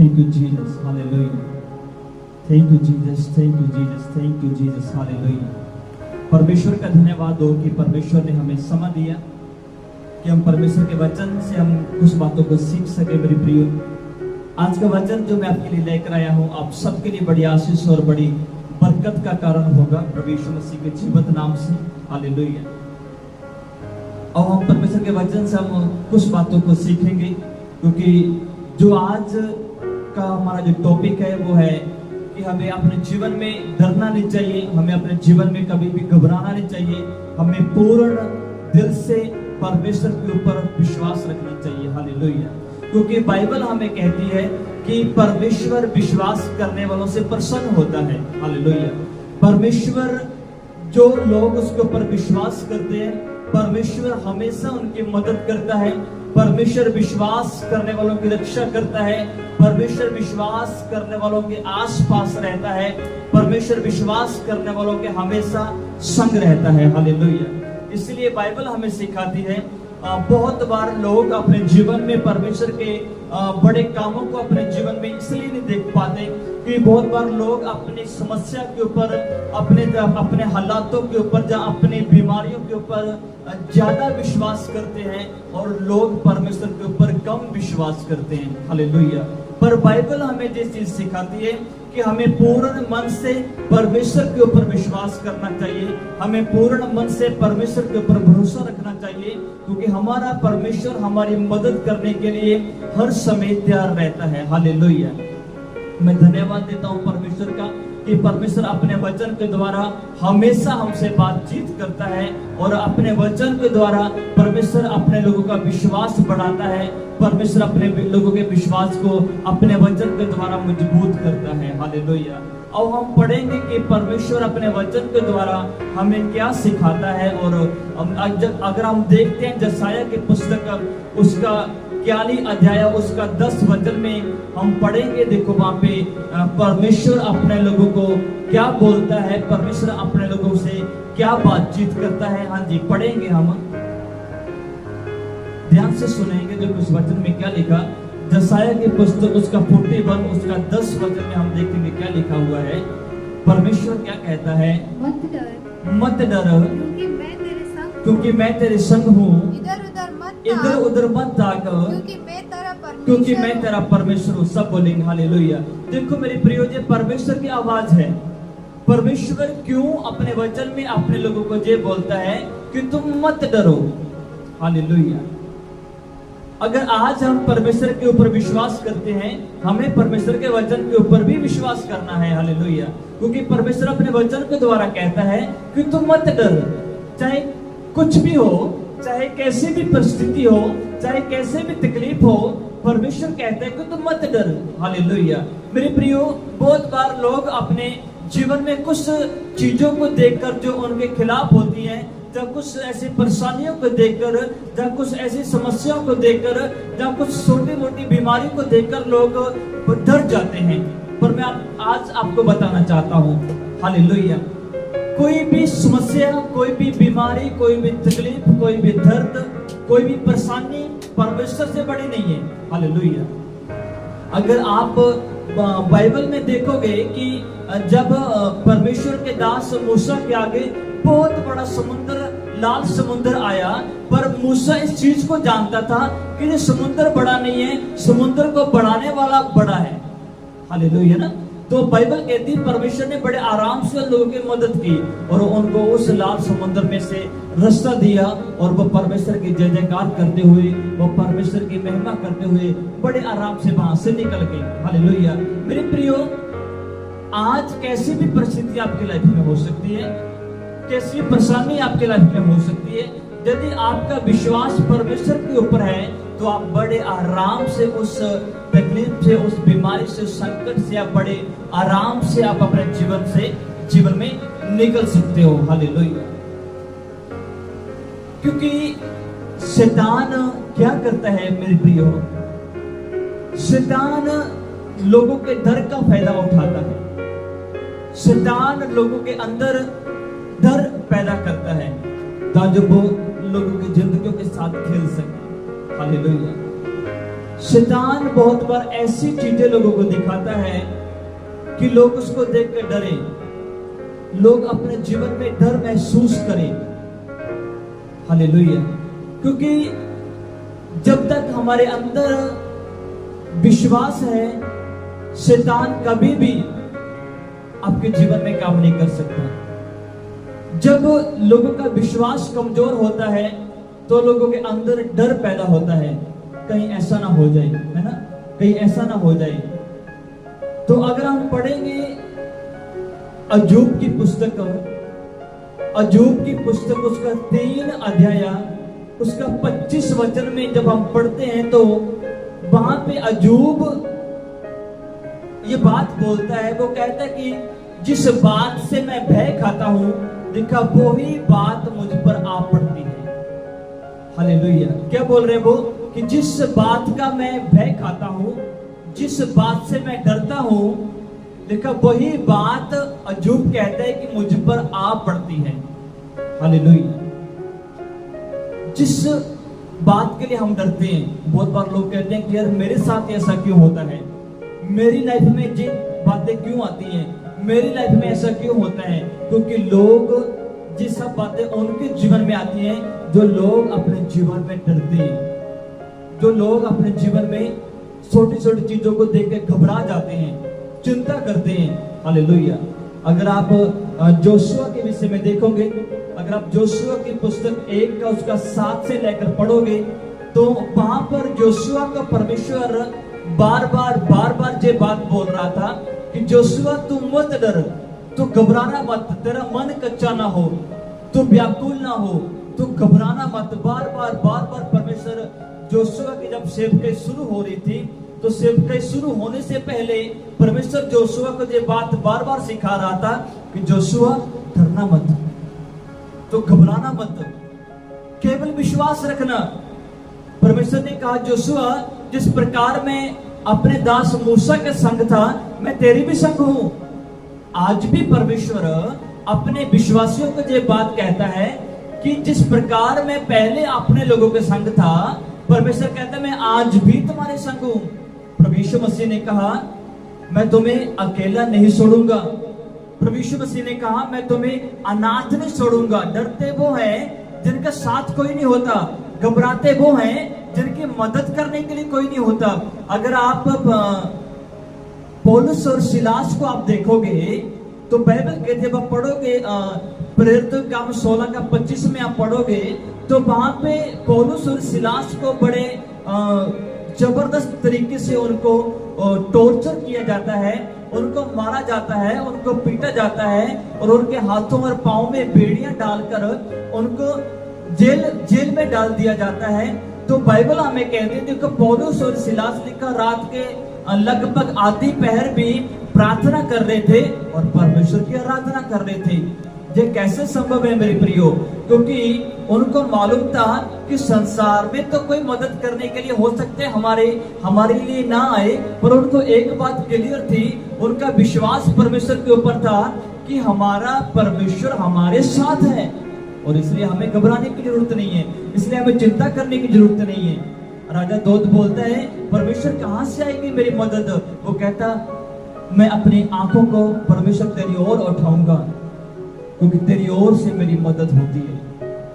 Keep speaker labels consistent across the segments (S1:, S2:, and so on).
S1: Thank you, Jesus. Hallelujah. Thank you, Jesus. Thank you, Jesus. Thank you, Jesus. Hallelujah. परमेश्वर का धन्यवाद हो कि परमेश्वर ने हमें समय दिया कि हम परमेश्वर के वचन से हम कुछ बातों को सीख सके। मेरी प्रियो, आज का वचन जो मैं आपके लिए लेकर आया हूँ, आप सबके लिए बड़ी आशीष और बड़ी बरकत का कारण होगा प्रभु यीशु मसीह के जीवंत नाम से। हालेलुया। और हम परमेश्वर के वचन से हम कुछ बातों को सीखेंगे, क्योंकि जो आज का हमारा जो टॉपिक है वो है कि हमें अपने जीवन में डरना नहीं चाहिए, हमें अपने जीवन में कभी भी घबराना नहीं चाहिए, हमें पूर्ण दिल से परमेश्वर के ऊपर विश्वास रखना चाहिए। हालेलुया। क्योंकि बाइबल हमें कहती है कि परमेश्वर विश्वास करने वालों से प्रसन्न होता है। हालेलुया। परमेश्वर जो लोग उसके ऊपर विश्वास करते हैं, परमेश्वर हमेशा उनकी मदद करता है। परमेश्वर विश्वास करने वालों की रक्षा करता है। परमेश्वर विश्वास करने वालों के आसपास रहता है। परमेश्वर विश्वास करने वालों के हमेशा संग रहता है। हालेलुया। इसलिए बाइबल हमें सिखाती है, बहुत बार लोग अपने जीवन में परमेश्वर के बड़े कामों को अपने जीवन में इसलिए नहीं देख पाते कि बहुत बार लोग अपनी समस्या के ऊपर, अपने हालातों के ऊपर, जहाँ अपनी बीमारियों के ऊपर ज्यादा विश्वास करते हैं और लोग परमेश्वर के ऊपर कम विश्वास करते हैं। हालेलुया। पर बाइबल हमें जिस चीज सिखाती है कि हमें पूर्ण मन से परमेश्वर के ऊपर विश्वास करना चाहिए, हमें पूर्ण मन से परमेश्वर के ऊपर भरोसा रखना चाहिए, क्योंकि हमारा परमेश्वर हमारी मदद करने के लिए हर समय तैयार रहता है। हालेलुया। मैं धन्यवाद देता हूँ परमेश्वर का कि परमेश्वर अपने वचन के द्वारा हमेशा हमसे बातचीत करता है और अपने वचन के द्वारा परमेश्वर अपने लोगों का विश्वास बढ़ाता है। परमेश्वर अपने लोगों के विश्वास को अपने वचन के द्वारा मजबूत करता है। हालेलुया। अब हम पढ़ेंगे कि परमेश्वर अपने वचन के द्वारा हमें क्या सिखाता है। और अगर हम देखते हैं जसाया की पुस्तक उसका 41 अध्याय उसका 10 वचन में हम पढ़ेंगे, देखो वहां पे परमेश्वर अपने लोगों को क्या बोलता है, परमेश्वर अपने लोगों से क्या बातचीत करता है। हाँ जी, पढ़ेंगे, हम ध्यान से सुनेंगे जो उस वचन में क्या लिखा। जसाया की पुस्तक उसका 41 उसका 10 वचन में हम देखेंगे क्या लिखा हुआ है। परमेश्वर क्या कहता है, मत डर क्योंकि मैं तेरे संग हूँ, इधर उधर मत ताक क्योंकि मैं तेरा परमेश्वर हूँ। सब बोलेंगे हालेलुया। देखो मेरे प्रियो, ये परमेश्वर की आवाज है। परमेश्वर क्यों अपने वचन में अपने लोगों को ये बोलता है कि तुम मत डरो। हालेलुया। अगर आज हम परमेश्वर के ऊपर विश्वास करते हैं, हमें परमेश्वर के वचन के ऊपर भी विश्वास करना है। हालेलुया। क्योंकि परमेश्वर अपने वचन के द्वारा कहता है कि तुम मत डर, चाहे कुछ भी हो, चाहे कैसी भी परिस्थिति हो, चाहे कैसे भी तकलीफ हो, परमेश्वर कहता है कि तुम मत डर। हालेलुया। मेरे प्रियो, बहुत बार लोग अपने जीवन में कुछ चीजों को देखकर जो उनके खिलाफ होती हैं, जब कुछ ऐसी परेशानियों को देखकर, जब कुछ ऐसी समस्याओं को देखकर, जब कुछ छोटी मोटी बीमारियों को देखकर लोग डर जाते हैं। पर मैं आज आपको बताना चाहता हूँ, हालेलुया, कोई भी समस्या, कोई भी बीमारी, कोई भी तकलीफ, कोई भी दर्द, कोई भी परेशानी परमेश्वर से बड़ी नहीं है। हालेलुया। अगर आप बाइबल में देखोगे कि जब परमेश्वर के दास मूसा के आगे बहुत बड़ा समुद्र, लाल समुद्र आया, पर मूसा इस चीज को जानता था कि ये समुद्र बड़ा नहीं है, समुद्र को बढ़ाने वाला बड़ा है। हालेलुया ना। तो बाइबल कहती है परमेश्वर ने बड़े आराम से लोगों की मदद की और उनको उस लाल समुद्र में से रास्ता दिया और वो परमेश्वर की जय जयकार करते हुए, वो परमेश्वर की महिमा करते हुए बड़े आराम से वहां से निकल गए। हालेलुया। मेरे प्रियो, आज कैसी भी परिस्थिति आपकी लाइफ में हो सकती है, कैसी भी परेशानी आपकी लाइफ में हो सकती है, यदि आपका विश्वास परमेश्वर के ऊपर है तो आप बड़े आराम से उस तकलीफ से, उस बीमारी से, संकट से आप बड़े आराम से आप अपने जीवन में निकल सकते हो। हालेलुया। क्योंकि शैतान क्या करता है मेरे प्रियो, शैतान लोगों के डर का फायदा उठाता है। शैतान लोगों के अंदर डर पैदा करता है ताकि वो लोगों की जिंदगियों के साथ खेल सके। हालेलुया। शैतान बहुत बार ऐसी चीजें लोगों को दिखाता है कि लोग उसको देख कर डरे, लोग अपने जीवन में डर महसूस करें। हालेलुया। क्योंकि जब तक हमारे अंदर विश्वास है, शैतान कभी भी आपके जीवन में काम नहीं कर सकता। जब लोगों का विश्वास कमजोर होता है तो लोगों के अंदर डर पैदा होता है, कहीं ऐसा ना हो जाए, है ना, कहीं ऐसा ना हो जाए। तो अगर हम पढ़ेंगे अय्यूब की पुस्तक, अय्यूब की पुस्तक उसका 3 अध्याय उसका 25 वचन में जब हम पढ़ते हैं तो वहां पे अय्यूब ये बात बोलता है, वो कहता है कि जिस बात से मैं भय खाता हूं, देखा वही बात मुझ पर आ पड़ती है। हालेलुया। क्या बोल रहे वो कि जिस बात का मैं भय खाता हूं, जिस बात से मैं डरता हूं, देखा वही बात अय्यूब कहता है कि मुझ पर आ पड़ती है। हालेलुया। जिस बात के लिए हम डरते हैं, बहुत बार लोग कहते हैं कि यार मेरे साथ ऐसा क्यों होता है, मेरी लाइफ में ये बातें क्यों आती हैं, मेरी लाइफ में ऐसा क्यों होता है। क्योंकि लोग ये सब बातें उनके जीवन में आती हैं जो लोग अपने जीवन में डरते हैं, जो लोग अपने जीवन में छोटी छोटी चीजों को देख के घबरा जाते हैं, चिंता करते हैं। हालेलुया। अगर आप जोशुआ के विषय में देखोगे, अगर आप जोशुआ की पुस्तक 1 का उसका 7 से लेकर पढ़ोगे तो वहां पर जोशुआ का परमेश्वर बार बार ये बात बोल रहा था कि जोशुआ तू मत डर, तू घबराना मत, तेरा मन कच्चा ना हो, तू व्याकुल ना हो, तू घबराना मत। बार बार परमेश्वर जोशुआ की जब सेवकाई शुरू हो रही थी तो सेवकाई शुरू होने से पहले परमेश्वर जोशुआ को ये बात बार बार सिखा रहा था कि जोशुआ डरना मत, तो घबराना मत, केवल विश्वास रखना। परमेश्वर ने कहा जोशुआ जिस प्रकार मैं अपने दास मूसा के संग था, मैं तेरी भी संग हूं। आज भी परमेश्वर अपने विश्वासियों को ये बात कहता है कि जिस प्रकार मैं पहले अपने लोगों के संग था, परमेश्वर कहता है मैं आज भी तुम्हारे संग हूं। प्रभु यीशु मसीह ने कहा मैं तुम्हें अकेला नहीं छोड़ूंगा। प्रभु यीशु मसीह ने कहा मैं तुम्हें अनाथ नहीं छोड़ूंगा। डरते वो हैं जिनका साथ कोई नहीं होता, घबराते वो हैं जिनकी मदद करने के लिए कोई नहीं होता। अगर आप पौलुस और सिलास को आप देखोगे तो बाइबल के जब आप पढ़ोगे प्रेरितों के काम 16 का 25 में आप पढ़ोगे तो वहां पे पौलुस और सिलास को बड़े जबरदस्त तरीके से उनको टॉर्चर किया जाता है, उनको मारा जाता है, उनको पीटा जाता है और उनके हाथों और पांव में बेड़ियां डालकर उनको जेल में डाल दिया जाता है। तो बाइबल हमें कहती है कि पौलुस और सिलास लिखा रात के लगभग आधी पहर भी प्रार्थना कर रहे थे और परमेश्वर की आराधना कर रहे थे। ये कैसे संभव है मेरे प्रियो? क्योंकि उनको मालूम था कि संसार में तो कोई मदद करने के लिए हो सकते हमारे लिए ना आए, पर उनको एक बात क्लियर थी, उनका विश्वास परमेश्वर के ऊपर था कि हमारा परमेश्वर हमारे साथ है और इसलिए हमें घबराने की जरूरत नहीं है, इसलिए हमें चिंता करने की जरूरत नहीं है। राजा दाऊद बोलता है परमेश्वर कहां से आएगी मेरी मदद? वो कहता मैं अपनी आंखों को परमेश्वर तेरी ओर उठाऊंगा क्योंकि तेरी ओर से मेरी मदद होती है।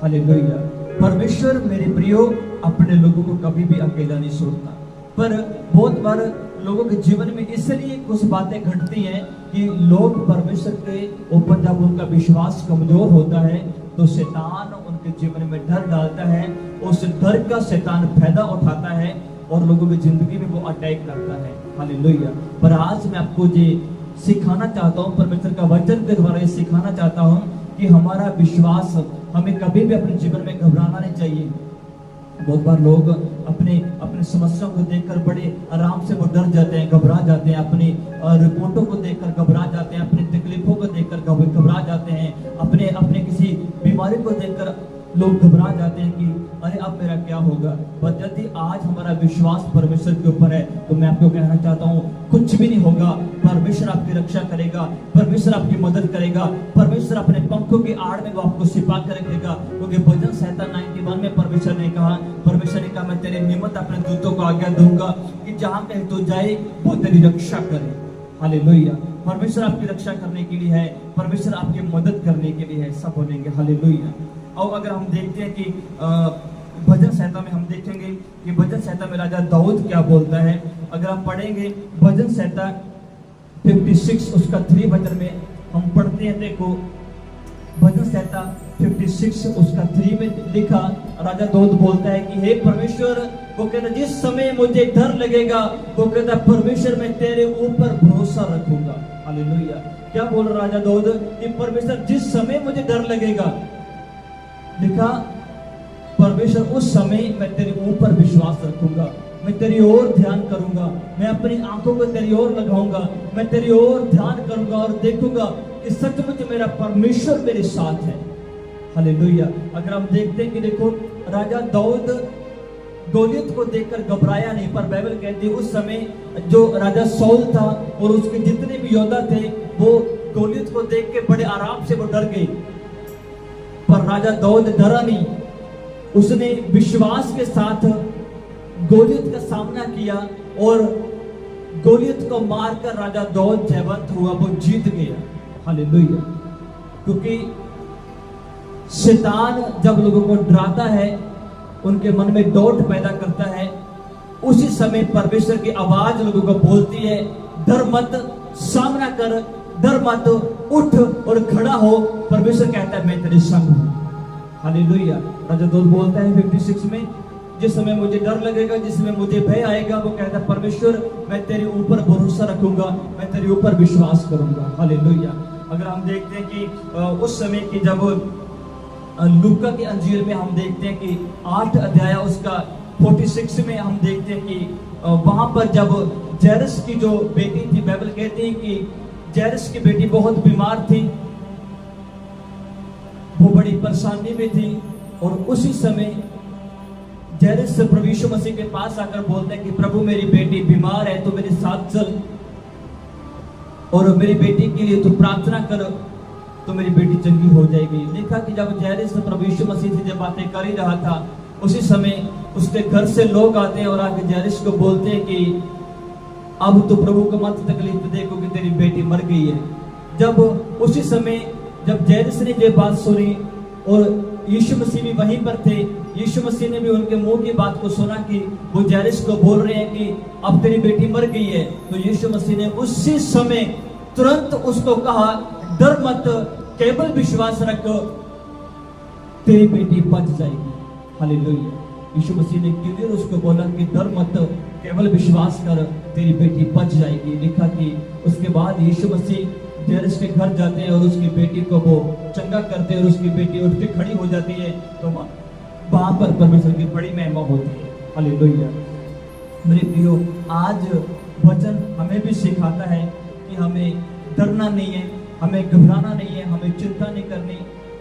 S1: हालेलुया। परमेश्वर मेरे प्रियो अपने लोगों को कभी भी अकेला नहीं छोड़ता। पर बहुत बार लोगों के जीवन में इसलिए कुछ बातें घटती हैं कि लोग परमेश्वर के ऊपर जब उनका विश्वास कमजोर होता है तो शैतान उनके जीवन में डर डालता है, उस डर का शैतान फायदा उठाता है और लोगों की जिंदगी में वो अटैक करता है। हालेलुया। पर आज मैं आपको ये सिखाना चाहता हूँ, परमेश्वर का वचन के द्वारा ये सिखाना चाहता हूँ कि हमारा विश्वास, हमें कभी भी अपने जीवन में घबराना नहीं चाहिए। बहुत बार लोग अपने समस्याओं को देखकर बड़े आराम से वो डर जाते हैं, घबरा जाते हैं, अपनी रिपोर्टों को देखकर घबरा जाते हैं, अपनी तकलीफों को देखकर घबरा जाते हैं, अपने किसी बीमारी को देखकर लोग घबरा जाते हैं कि अरे अब मेरा क्या होगा। पर यदि आज हमारा विश्वास परमेश्वर के ऊपर है तो मैं आपको कहना चाहता हूँ कुछ भी नहीं होगा। परमेश्वर आपकी रक्षा करेगा, परमेश्वर आपकी मदद करेगा, परमेश्वर अपने पंखों की आड़ में वो आपको छिपा कर रखेगा। क्योंकि भजन संहिता 91 में परमेश्वर ने कहा मैं तेरे निमित्त अपने दूतों को आज्ञा दूंगा कि जहाँ कहीं तो जाए वो तेरी रक्षा करे। हालेलुया। परमेश्वर आपकी रक्षा करने के लिए है, परमेश्वर आपकी मदद करने के लिए है, सब बोलेंगे हालेलुया। और अगर हम देखते हैं कि भजन संहिता में हम देखेंगे कि भजन संहिता में राजा दाऊद क्या बोलता है। अगर हम पढ़ेंगे भजन संहिता 56 उसका 3 वचन में हम पढ़ते हैं। देखो भजन संहिता 56 उसका 3 में लिखा, राजा दाऊद बोलता है कि हे परमेश्वर, वो कहता जिस समय मुझे डर लगेगा वो कहता परमेश्वर मैं तेरे ऊपर भरोसा रखूंगा। हालेलुया। क्या बोल रहा राजा दाऊद कि परमेश्वर जिस समय मुझे डर लगेगा, लिखा परमेश्वर उस समय मैं तेरे ऊपर विश्वास रखूंगा, मैं तेरी ओर ध्यान करूंगा, मैं अपनी आंखों को तेरी ओर लगाऊंगा, मैं तेरी ओर ध्यान करूंगा और देखूंगा कि सचमुच मेरा परमेश्वर मेरे साथ है। हालेलुया। अगर हम देखते हैं कि देखो राजा दाऊद गोलियत को देखकर घबराया नहीं, पर बाइबल कहती है उस समय जो राजा सौल था और उसके जितने भी योद्धा थे वो गोलियत को देख के बड़े आराम से वो डर गए, पर राजा दाऊद डरा नहीं। उसने विश्वास के साथ गोलियत का सामना किया और गोलियत को मारकर राजा दाऊद जयवंत हुआ, वो जीत गया। हालेलुया। क्योंकि शैतान जब लोगों को डराता है, उनके मन में डोट पैदा करता है, उसी समय परमेश्वर की आवाज लोगों को बोलती है डर मत, सामना कर, डर मत, उठ और खड़ा हो। परमेश्वर कहता है मैं तेरे संग हूं। हालेलुया। राजा दाऊद बोलता है 56 में जिस समय मुझे डर लगेगा, जिस समय मुझे भय आएगा, वो कहता है परमेश्वर मैं तेरे ऊपर भरोसा रखूंगा, मैं तेरे ऊपर विश्वास करूंगा। हालेलुया। अगर हम देखते हैं कि उस समय की जब लूका के अंजीर में हम देखते हैं कि 8 अध्याय उसका 46 में हम देखते हैं कि वहां पर जब जैरस की जो बेटी थी, बाइबल कहती है कि जैरस की बेटी बहुत बीमार थी, वो बड़ी परेशानी में थी और उसी समय जैरस प्रभु यीशु मसीह के पास आकर बोलते हैं कि प्रभु मेरी बेटी बीमार है तो मेरे साथ चल और मेरी बेटी के लिए तू प्रार्थना कर तो मेरी बेटी चंगी हो जाएगी। लिखा कि जब जैरस प्रभु यीशु मसीह से जब बातें कर ही रहा था, उसी समय उसके घर से लोग आते हैं और आके जैरस को बोलते हैं कि अब तो प्रभु को मत तकलीफ दे क्योंकि तेरी बेटी मर गई है। जब उसी समय जब जैरस ने ये बात सुनी और यीशु मसीह भी वहीं पर थे, यीशु मसीह ने भी उनके मुंह की बात को सुना कि वो जैरस को बोल रहे हैं कि अब तेरी बेटी मर गई है, तो यीशु मसीह ने उसी समय तुरंत उसको कहा डर मत, केवल विश्वास रख, तेरी बेटी बच जाएगी। हालेलुया। यीशु मसीह ने क्लियर उसको बोला कि डर मत, केवल विश्वास कर, तेरी बेटी बच जाएगी। लिखा कि उसके बाद यीशु मसीह जैरस के घर जाते हैं और उसकी बेटी को वो चंगा करते हैं और उसकी बेटी उठ के खड़ी हो जाती है, तो वहां पर परमेश्वर की बड़ी महिमा होती है। हालेलुया। मेरे प्रियो, आज वचन हमें भी सिखाता है कि हमें डरना नहीं है, हमें घबराना नहीं है, हमें चिंता नहीं करनी,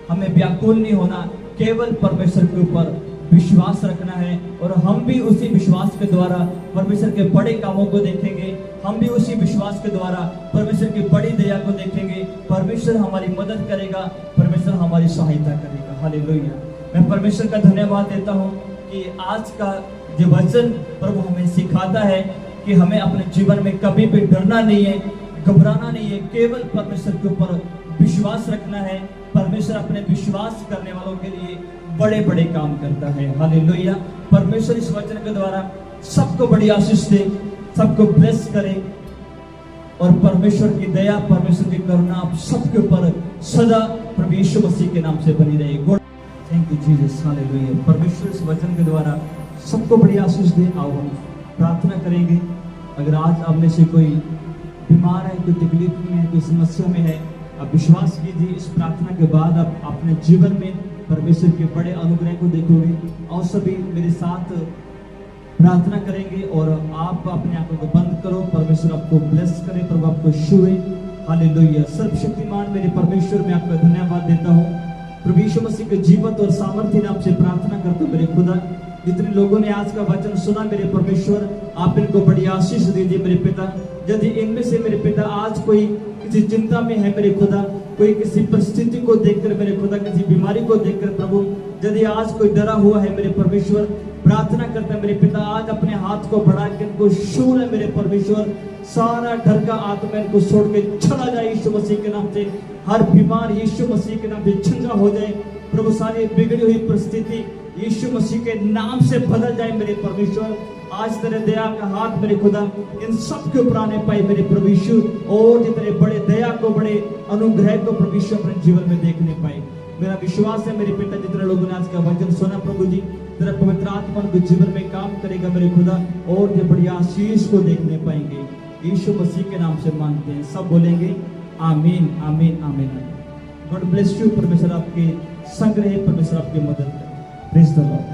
S1: हमें व्याकुल नहीं होना, केवल परमेश्वर के ऊपर विश्वास रखना है और हम भी उसी विश्वास के द्वारा परमेश्वर के बड़े कामों को देखेंगे, हम भी उसी विश्वास के द्वारा परमेश्वर की बड़ी दया को देखेंगे। परमेश्वर हमारी मदद करेगा, परमेश्वर हमारी सहायता करेगा। हालेलुया। मैं परमेश्वर का धन्यवाद देता हूँ कि आज का जो वचन प्रभु हमें सिखाता है कि हमें अपने जीवन में कभी भी डरना नहीं है, घबराना नहीं है, केवल परमेश्वर के ऊपर विश्वास रखना है। परमेश्वर अपने विश्वास करने वालों के लिए बड़े बड़े काम करता है। हालेलुया। परमेश्वर इस वचन के द्वारा सबको बड़ी आशीष दे, सबको ब्लेस करे और परमेश्वर की दया, परमेश्वर की करुणा आप सबके ऊपर सदा प्रभु यीशु मसीह के नाम से बनी रहे। God thank you Jesus. Hallelujah. परमेश्वर इस वचन के द्वारा सबको बड़ी आशीष दे। आओ हम प्रार्थना करेंगे। अगर आज आप में से कोई बीमार है, कोई तकलीफ में है, कोई समस्या में है, आप विश्वास कीजिए इस प्रार्थना के बाद आप अपने जीवन में परमेश्वर के बड़े अनुग्रह को देखोगे। और सभी मेरे साथ प्रार्थना करेंगे और आप अपने आंखों को बंद करो। परमेश्वर आपको ब्लेस करे, प्रभु आपको छुए। हालेलुया। सर्वशक्तिमान मेरे परमेश्वर, मैं आपका धन्यवाद देता हूँ प्रभु यीशु मसीह के जीवत और सामर्थ्य नाम से प्रार्थना करते मेरे खुदा, जितने लोगों ने आज का वचन सुना मेरे परमेश्वर, आप इनको बड़ी आशीष दीजिए मेरे पिता। यदि इनमें से मेरे पिता आज कोई किसी चिंता में है मेरे खुदा, कोई किसी परिस्थिति को देखकर मेरे खुदा, किसी बीमारी को देखकर प्रभु, यदि आज कोई डरा हुआ है मेरे परमेश्वर, प्रार्थना करता है मेरे पिता, आज अपने हाथ को बढ़ा के इनको छू ले मेरे परमेश्वर, सारा डर का आत्मा इनको छोड़ के चला जाए यीशु मसीह के नाम से। हर बीमार यीशु मसीह के नाम से चंगा हो जाए प्रभु, सारी बिगड़ी हुई परिस्थिति यीशु मसीह के नाम से बदल जाए मेरे परमेश्वर। आज तेरे दया का हाथ मेरे खुदा इन सब के ऊपर आने पाए मेरे प्रभु यीशु, और तेरे बड़े दया को, बड़े अनुग्रह को प्रभु यीशु अपने जीवन में देखने पाए। मेरा विश्वास है मेरे पिता, जितने लोगों ने आज का वचन सुना प्रभु जी, तेरा पवित्र आत्मा उनके जीवन में काम करेगा मेरे खुदा, और ये बड़ी आशीष को देखने पाएंगे। यीशु मसीह के नाम से मांगते हैं, सब बोलेंगे आमीन आमीन आमीन। God bless you. परमेश्वर आपके संग रहे, परमेश्वर आपकी मदद करे। Praise the Lord.